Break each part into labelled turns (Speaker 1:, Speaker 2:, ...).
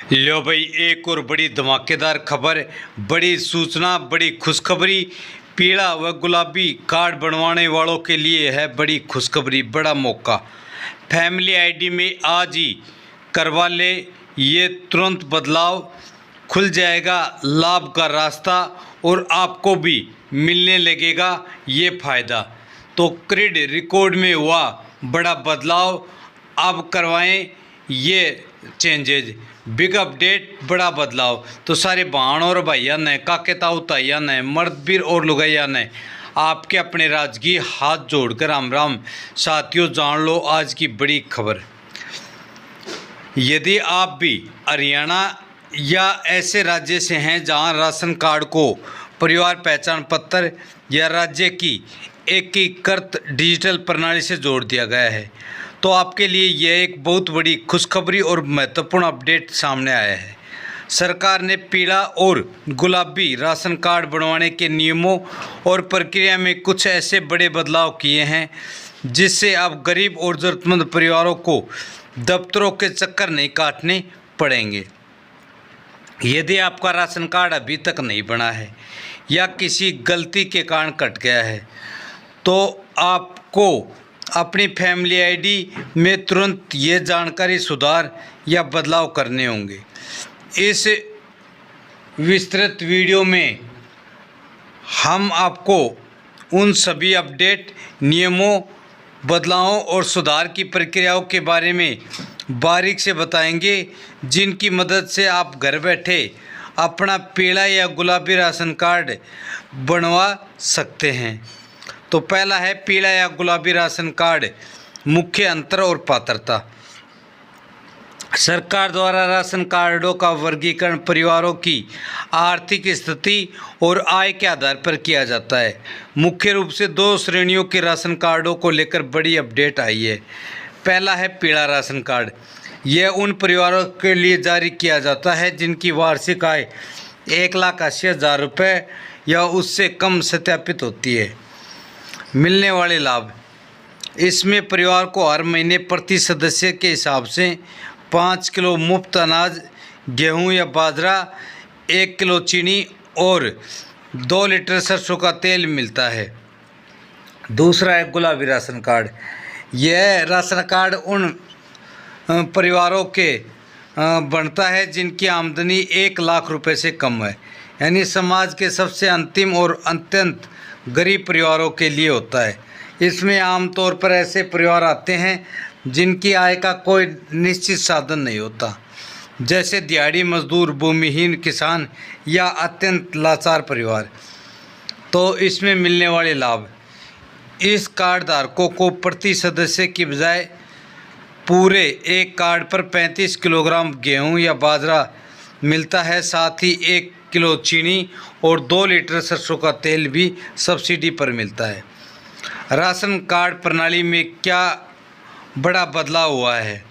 Speaker 1: लो भाई, एक और बड़ी धमाकेदार खबर, बड़ी सूचना, बड़ी खुशखबरी। पीला व गुलाबी कार्ड बनवाने वालों के लिए है बड़ी खुशखबरी, बड़ा मौका। फैमिली आईडी में आज ही करवा ले ये तुरंत बदलाव, खुल जाएगा लाभ का रास्ता और आपको भी मिलने लगेगा ये फ़ायदा। तो क्रेड रिकॉर्ड में हुआ बड़ा बदलाव, अब करवाएं ये चेंजेज, बिग अपडेट, बड़ा बदलाव। तो सारे बहन और भैया ने, काके ताऊ ताइया ने, मर्द बीर और लुगैया ने, आपके अपने राजगी हाथ जोड़कर राम राम। साथियों, जान लो आज की बड़ी खबर। यदि आप भी हरियाणा या ऐसे राज्य से हैं जहां राशन कार्ड को परिवार पहचान पत्र या राज्य की एकीकृत डिजिटल प्रणाली से जोड़ दिया गया है, तो आपके लिए यह एक बहुत बड़ी खुशखबरी और महत्वपूर्ण अपडेट सामने आया है। सरकार ने पीला और गुलाबी राशन कार्ड बनवाने के नियमों और प्रक्रिया में कुछ ऐसे बड़े बदलाव किए हैं जिससे अब गरीब और ज़रूरतमंद परिवारों को दफ्तरों के चक्कर नहीं काटने पड़ेंगे। यदि आपका राशन कार्ड अभी तक नहीं बना है या किसी गलती के कारण कट गया है, तो आपको अपनी फैमिली आईडी में तुरंत ये जानकारी सुधार या बदलाव करने होंगे। इस विस्तृत वीडियो में हम आपको उन सभी अपडेट, नियमों, बदलावों और सुधार की प्रक्रियाओं के बारे में बारीक से बताएंगे, जिनकी मदद से आप घर बैठे अपना पीला या गुलाबी राशन कार्ड बनवा सकते हैं। तो पहला है पीला या गुलाबी राशन कार्ड, मुख्य अंतर और पात्रता। सरकार द्वारा राशन कार्डों का वर्गीकरण परिवारों की आर्थिक स्थिति और आय के आधार पर किया जाता है। मुख्य रूप से दो श्रेणियों के राशन कार्डों को लेकर बड़ी अपडेट आई है। पहला है पीला राशन कार्ड। यह उन परिवारों के लिए जारी किया जाता है जिनकी वार्षिक आय 1,80,000 रुपये या उससे कम सत्यापित होती है। मिलने वाले लाभ, इसमें परिवार को हर महीने प्रति सदस्य के हिसाब से 5 किलो मुफ्त अनाज, गेहूं या बाजरा, 1 किलो चीनी और 2 लीटर सरसों का तेल मिलता है। दूसरा है गुलाबी राशन कार्ड। यह राशन कार्ड उन परिवारों के बनता है जिनकी आमदनी 1 लाख रुपए से कम है, यानी समाज के सबसे अंतिम और अत्यंत गरीब परिवारों के लिए होता है। इसमें आमतौर पर ऐसे परिवार आते हैं जिनकी आय का कोई निश्चित साधन नहीं होता, जैसे दिहाड़ी मजदूर, भूमिहीन किसान या अत्यंत लाचार परिवार। तो इसमें मिलने वाले लाभ, इस कार्ड धारकों को प्रति सदस्य की बजाय पूरे एक कार्ड पर 35 किलोग्राम गेहूं या बाजरा मिलता है। साथ ही 1 किलो चीनी और 2 लीटर सरसों का तेल भी सब्सिडी पर मिलता है। राशन कार्ड प्रणाली में क्या बड़ा बदलाव हुआ है।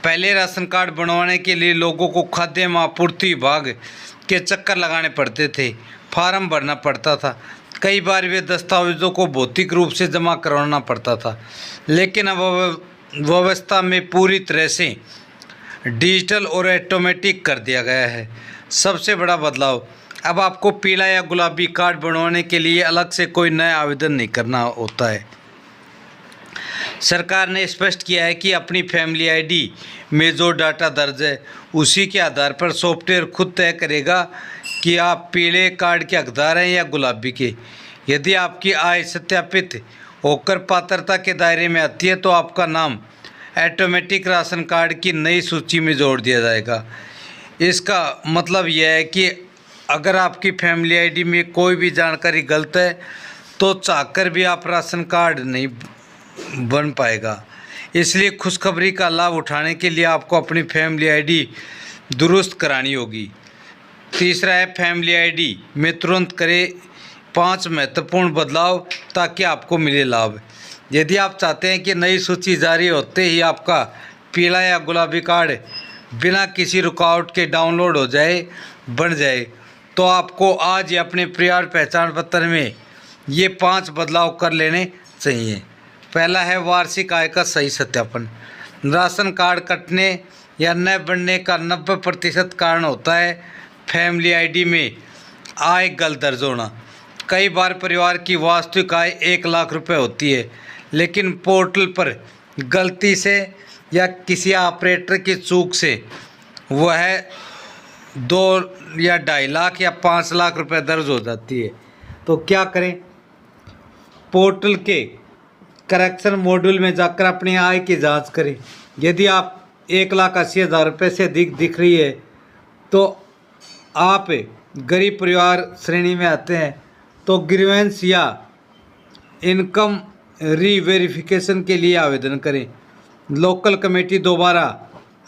Speaker 1: पहले राशन कार्ड बनवाने के लिए लोगों को खाद्य आपूर्ति विभाग के चक्कर लगाने पड़ते थे, फार्म भरना पड़ता था, कई बार वे दस्तावेज़ों को भौतिक रूप से जमा करवाना पड़ता था। लेकिन अब व्यवस्था में पूरी तरह से डिजिटल और ऑटोमेटिक कर दिया गया है। सबसे बड़ा बदलाव, अब आपको पीला या गुलाबी कार्ड बनवाने के लिए अलग से कोई नया आवेदन नहीं करना होता है। सरकार ने स्पष्ट किया है कि अपनी फैमिली आईडी में जो डाटा दर्ज है उसी के आधार पर सॉफ्टवेयर खुद तय करेगा कि आप पीले कार्ड के हकदार हैं या गुलाबी के। यदि आपकी आय सत्यापित होकर पात्रता के दायरे में आती है तो आपका नाम ऑटोमेटिक राशन कार्ड की नई सूची में जोड़ दिया जाएगा। इसका मतलब यह है कि अगर आपकी फैमिली आईडी में कोई भी जानकारी गलत है तो चाहकर भी आप राशन कार्ड नहीं बन पाएगा। इसलिए खुशखबरी का लाभ उठाने के लिए आपको अपनी फैमिली आईडी दुरुस्त करानी होगी। तीसरा है फैमिली आईडी में तुरंत करें 5 महत्वपूर्ण बदलाव ताकि आपको मिले लाभ। यदि आप चाहते हैं कि नई सूची जारी होते ही आपका पीला या गुलाबी कार्ड बिना किसी रुकावट के डाउनलोड हो जाए, बन जाए, तो आपको आज ही अपने परिवार पहचान पत्र में ये 5 बदलाव कर लेने चाहिए। पहला है वार्षिक आय का सही सत्यापन। राशन कार्ड कटने या न बढ़ने का 90% कारण होता है फैमिली आईडी में आय गलत दर्ज होना। कई बार परिवार की वास्तविक आय 1 लाख रुपए होती है, लेकिन पोर्टल पर गलती से या किसी ऑपरेटर की चूक से वह 2 या 2.5 लाख या 5 लाख रुपए दर्ज हो जाती है। तो क्या करें? पोर्टल के करेक्शन मॉड्यूल में जाकर अपनी आय की जांच करें। यदि आप 1,80,000 रुपये से अधिक दिख रही है तो आप गरीब परिवार श्रेणी में आते हैं, तो ग्रीवेंस या इनकम रीवेरिफिकेशन के लिए आवेदन करें। लोकल कमेटी दोबारा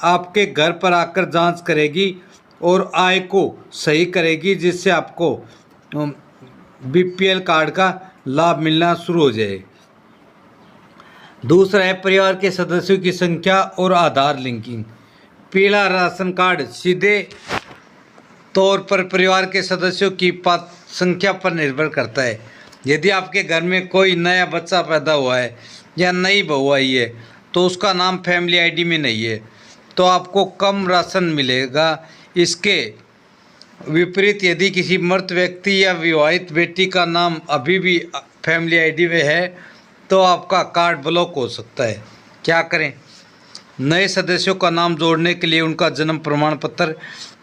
Speaker 1: आपके घर पर आकर जांच करेगी और आय को सही करेगी, जिससे आपको बीपीएल कार्ड का लाभ मिलना शुरू हो जाए। दूसरा है परिवार के सदस्यों की संख्या और आधार लिंकिंग। पीला राशन कार्ड सीधे तौर पर परिवार के सदस्यों की संख्या पर निर्भर करता है। यदि आपके घर में कोई नया बच्चा पैदा हुआ है या नई बहू आई है तो उसका नाम फैमिली आईडी में नहीं है, तो आपको कम राशन मिलेगा। इसके विपरीत यदि किसी मृत व्यक्ति या विवाहित बेटी का नाम अभी भी फैमिली आईडी में है तो आपका कार्ड ब्लॉक हो सकता है। क्या करें? नए सदस्यों का नाम जोड़ने के लिए उनका जन्म प्रमाण पत्र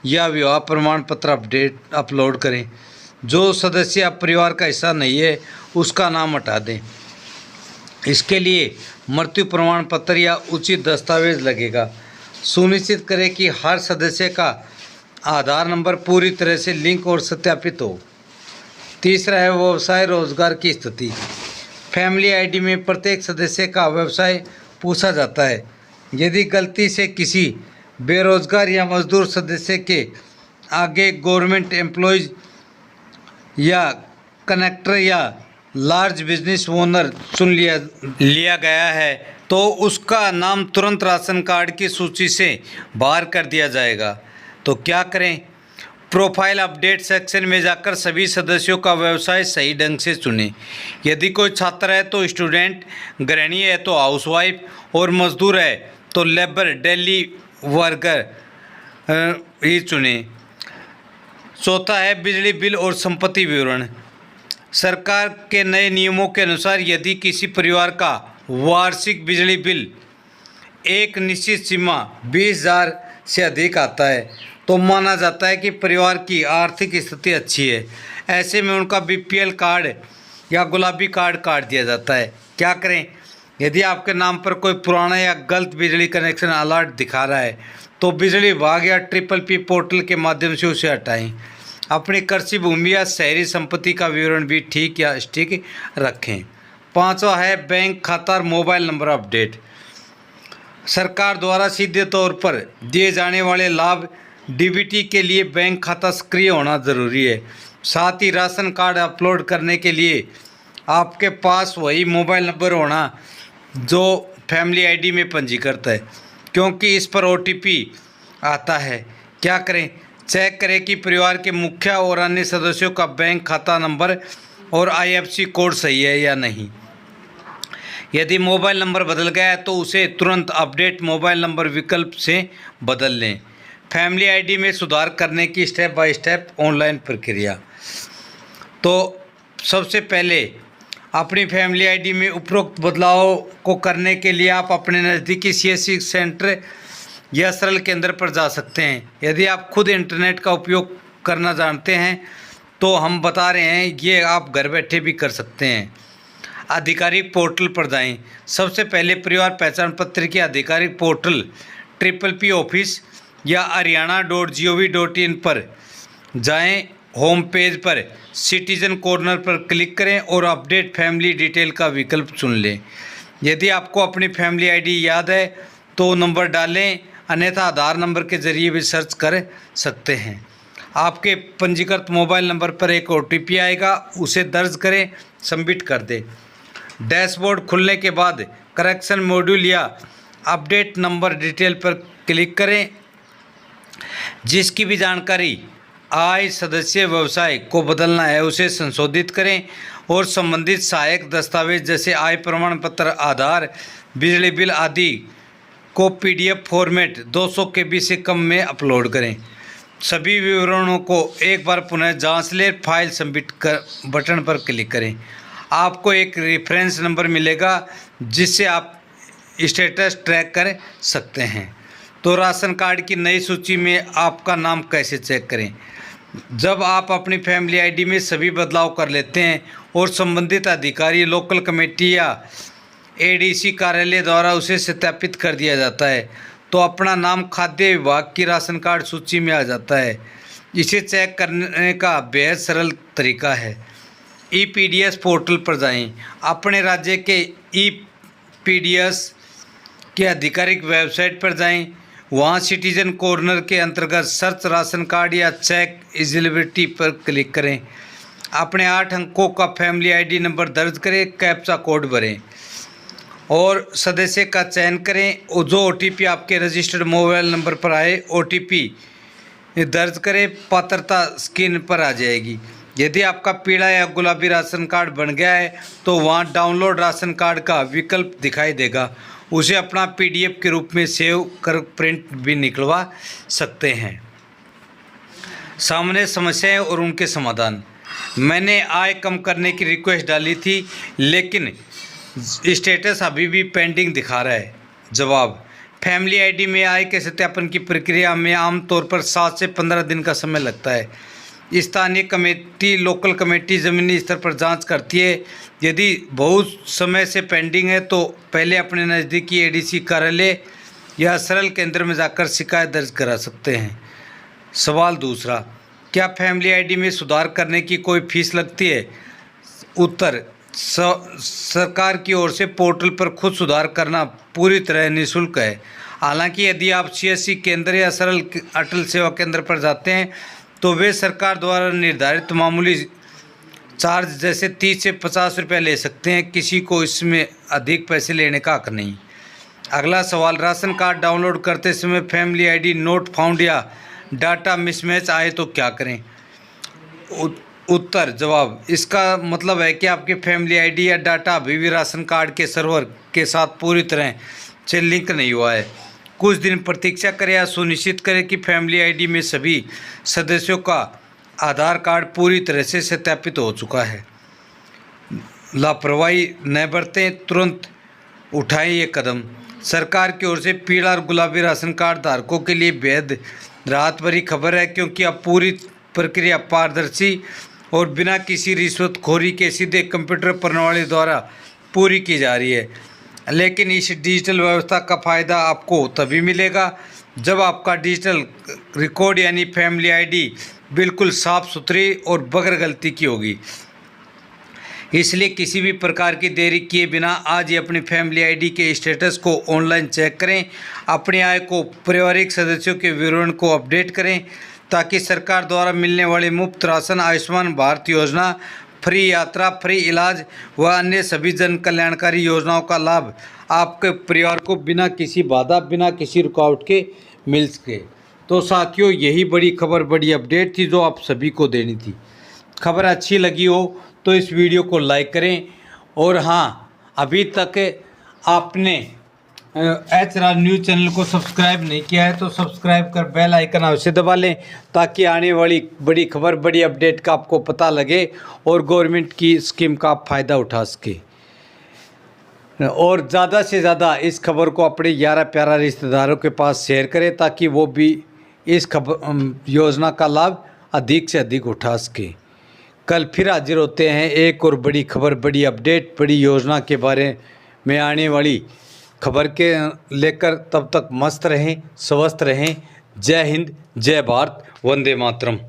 Speaker 1: या विवाह प्रमाण पत्र अपलोड करें। जो सदस्य अब परिवार का हिस्सा नहीं है उसका नाम हटा दें। इसके लिए मृत्यु प्रमाण पत्र या उचित दस्तावेज लगेगा। सुनिश्चित करें कि हर सदस्य का आधार नंबर पूरी तरह से लिंक और सत्यापित हो। तीसरा है व्यवसाय रोजगार की स्थिति। फैमिली आईडी में प्रत्येक सदस्य का व्यवसाय पूछा जाता है। यदि गलती से किसी बेरोजगार या मजदूर सदस्य के आगे गवर्नमेंट एम्प्लॉयज या कनेक्टर या लार्ज बिजनेस ओनर चुन लिया गया है तो उसका नाम तुरंत राशन कार्ड की सूची से बाहर कर दिया जाएगा। तो क्या करें? प्रोफाइल अपडेट सेक्शन में जाकर सभी सदस्यों का व्यवसाय सही ढंग से चुनें। यदि कोई छात्र है तो स्टूडेंट, गृहिणी है तो हाउसवाइफ और मजदूर है तो लेबर डेली वर्कर ही चुनें। चौथा है बिजली बिल और संपत्ति विवरण। सरकार के नए नियमों के अनुसार यदि किसी परिवार का वार्षिक बिजली बिल एक निश्चित सीमा 20,000 से अधिक आता है तो माना जाता है कि परिवार की आर्थिक स्थिति अच्छी है। ऐसे में उनका बीपीएल कार्ड या गुलाबी कार्ड काट दिया जाता है। क्या करें? यदि आपके नाम पर कोई पुराना या गलत बिजली कनेक्शन अलर्ट दिखा रहा है तो बिजली विभाग या PPP पोर्टल के माध्यम से उसे हटाएं। अपनी कृषि भूमि या शहरी संपत्ति का विवरण भी ठीक या सटीक रखें। पांचवा है बैंक खाता और मोबाइल नंबर अपडेट। सरकार द्वारा सीधे तौर पर दिए जाने वाले लाभ डीबीटी के लिए बैंक खाता सक्रिय होना ज़रूरी है। साथ ही राशन कार्ड अपलोड करने के लिए आपके पास वही मोबाइल नंबर होना जो फैमिली आईडी में पंजीकृत है, क्योंकि इस पर OTP आता है। क्या करें? चेक करें कि परिवार के मुखिया और अन्य सदस्यों का बैंक खाता नंबर और IFSC कोड सही है या नहीं। यदि मोबाइल नंबर बदल गया है तो उसे तुरंत अपडेट मोबाइल नंबर विकल्प से बदल लें। फैमिली आईडी में सुधार करने की स्टेप बाय स्टेप ऑनलाइन प्रक्रिया। तो सबसे पहले अपनी फैमिली आईडी में उपरोक्त बदलाव को करने के लिए आप अपने नज़दीकी CSC सेंटर या सरल केंद्र पर जा सकते हैं। यदि आप खुद इंटरनेट का उपयोग करना जानते हैं तो हम बता रहे हैं ये आप घर बैठे भी कर सकते हैं। आधिकारिक पोर्टल पर जाएं। सबसे पहले परिवार पहचान पत्र के आधिकारिक पोर्टल PPP ऑफिस या haryana.gov.in पर जाएं। होम पेज पर सिटीजन कॉर्नर पर क्लिक करें और अपडेट फैमिली डिटेल का विकल्प चुन लें। यदि आपको अपनी फैमिली आईडी याद है तो नंबर डालें, अन्यथा आधार नंबर के जरिए भी सर्च कर सकते हैं। आपके पंजीकृत मोबाइल नंबर पर एक OTP आएगा, उसे दर्ज करें, सबमिट कर दें। डैशबोर्ड खुलने के बाद करेक्शन मॉड्यूल या अपडेट नंबर डिटेल पर क्लिक करें। जिसकी भी जानकारी आय सदस्य व्यवसाय को बदलना है उसे संशोधित करें और संबंधित सहायक दस्तावेज जैसे आय प्रमाण पत्र, आधार, बिजली बिल आदि को PDF फॉर्मेट 200 KB से कम में अपलोड करें। सभी विवरणों को एक बार पुनः जांच लें, फाइल सबमिट कर बटन पर क्लिक करें। आपको एक रेफरेंस नंबर मिलेगा जिससे आप स्टेटस ट्रैक कर सकते हैं। तो राशन कार्ड की नई सूची में आपका नाम कैसे चेक करें? जब आप अपनी फैमिली आईडी में सभी बदलाव कर लेते हैं और संबंधित अधिकारी, लोकल कमेटी या ADC कार्यालय द्वारा उसे सत्यापित कर दिया जाता है तो अपना नाम खाद्य विभाग की राशन कार्ड सूची में आ जाता है। इसे चेक करने का बेहद सरल तरीका है। EPDS पोर्टल पर जाएं। अपने राज्य के EPDS के आधिकारिक वेबसाइट पर जाएं। वहां सिटीजन कॉर्नर के अंतर्गत सर्च राशन कार्ड या चेक एलिजिबिलिटी पर क्लिक करें। अपने 8 अंकों का फैमिली आईडी नंबर दर्ज करें, कैप्चा कोड भरें और सदस्य का चयन करें और जो OTP आपके रजिस्टर्ड मोबाइल नंबर पर आए OTP दर्ज करें। पात्रता स्क्रीन पर आ जाएगी। यदि आपका पीला या गुलाबी राशन कार्ड बन गया है तो वहां डाउनलोड राशन कार्ड का विकल्प दिखाई देगा। उसे अपना PDF के रूप में सेव कर प्रिंट भी निकलवा सकते हैं। सामने समस्याएं और उनके समाधान। मैंने आय कम करने की रिक्वेस्ट डाली थी लेकिन स्टेटस अभी भी पेंडिंग दिखा रहा है। जवाब: फैमिली आईडी में आय के सत्यापन की प्रक्रिया में आमतौर पर 7 से 15 दिन का समय लगता है। स्थानीय कमेटी, लोकल कमेटी ज़मीनी स्तर पर जांच करती है। यदि बहुत समय से पेंडिंग है तो पहले अपने नज़दीकी ADC कार्यालय या सरल केंद्र में जाकर शिकायत दर्ज करा सकते हैं। सवाल दूसरा: क्या फैमिली आईडी में सुधार करने की कोई फीस लगती है? उत्तर: सरकार की ओर से पोर्टल पर खुद सुधार करना पूरी तरह निःशुल्क है। हालांकि यदि आप CSC केंद्र या सरल अटल सेवा केंद्र पर जाते हैं तो वे सरकार द्वारा निर्धारित मामूली चार्ज जैसे 30 से 50 रुपये ले सकते हैं। किसी को इसमें अधिक पैसे लेने का हक नहीं। अगला सवाल: राशन कार्ड डाउनलोड करते समय फैमिली आईडी नोट फाउंड या डाटा मिसमैच आए तो क्या करें? उत्तर: जवाब: इसका मतलब है कि आपके फैमिली आईडी या डाटा अभी भी राशन कार्ड के सर्वर के साथ पूरी तरह से लिंक नहीं हुआ है। कुछ दिन प्रतीक्षा करें या सुनिश्चित करें कि फैमिली आईडी में सभी सदस्यों का आधार कार्ड पूरी तरह से सत्यापित हो चुका है। लापरवाही न बरतें, तुरंत उठाएं ये कदम। सरकार की ओर से पीला और गुलाबी राशन कार्ड धारकों के लिए बेहद राहत भरी खबर है क्योंकि अब पूरी प्रक्रिया पारदर्शी और बिना किसी रिश्वतखोरी के सीधे कंप्यूटर प्रणाली द्वारा पूरी की जा रही है। लेकिन इस डिजिटल व्यवस्था का फ़ायदा आपको तभी मिलेगा जब आपका डिजिटल रिकॉर्ड यानी फैमिली आईडी बिल्कुल साफ़ सुथरी और बगैर गलती की होगी। इसलिए किसी भी प्रकार की देरी किए बिना आज ही अपनी फैमिली आईडी के स्टेटस को ऑनलाइन चेक करें। अपनी आय को, पारिवारिक सदस्यों के विवरण को अपडेट करें ताकि सरकार द्वारा मिलने वाले मुफ्त राशन, आयुष्मान भारत योजना, फ्री यात्रा, फ्री इलाज व अन्य सभी जन कल्याणकारी योजनाओं का लाभ आपके परिवार को बिना किसी बाधा, बिना किसी रुकावट के मिल सके। तो साथियों, यही बड़ी खबर, बड़ी अपडेट थी जो आप सभी को देनी थी। खबर अच्छी लगी हो तो इस वीडियो को लाइक करें और हाँ, अभी तक आपने एच राज न्यूज़ चैनल को सब्सक्राइब नहीं किया है तो सब्सक्राइब कर बेल आइकन अवश्य दबा लें ताकि आने वाली बड़ी खबर, बड़ी अपडेट का आपको पता लगे और गवर्नमेंट की स्कीम का आप फ़ायदा उठा सके। और ज़्यादा से ज़्यादा इस खबर को अपने 11 प्यारा रिश्तेदारों के पास शेयर करें ताकि वो भी इस योजना का लाभ अधिक से अधिक उठा सके। कल फिर हाजिर होते हैं एक और बड़ी खबर, बड़ी अपडेट, बड़ी योजना के बारे में आने वाली खबर के लेकर। तब तक मस्त रहें, स्वस्थ रहें। जय हिंद, जय भारत, वंदे मातरम।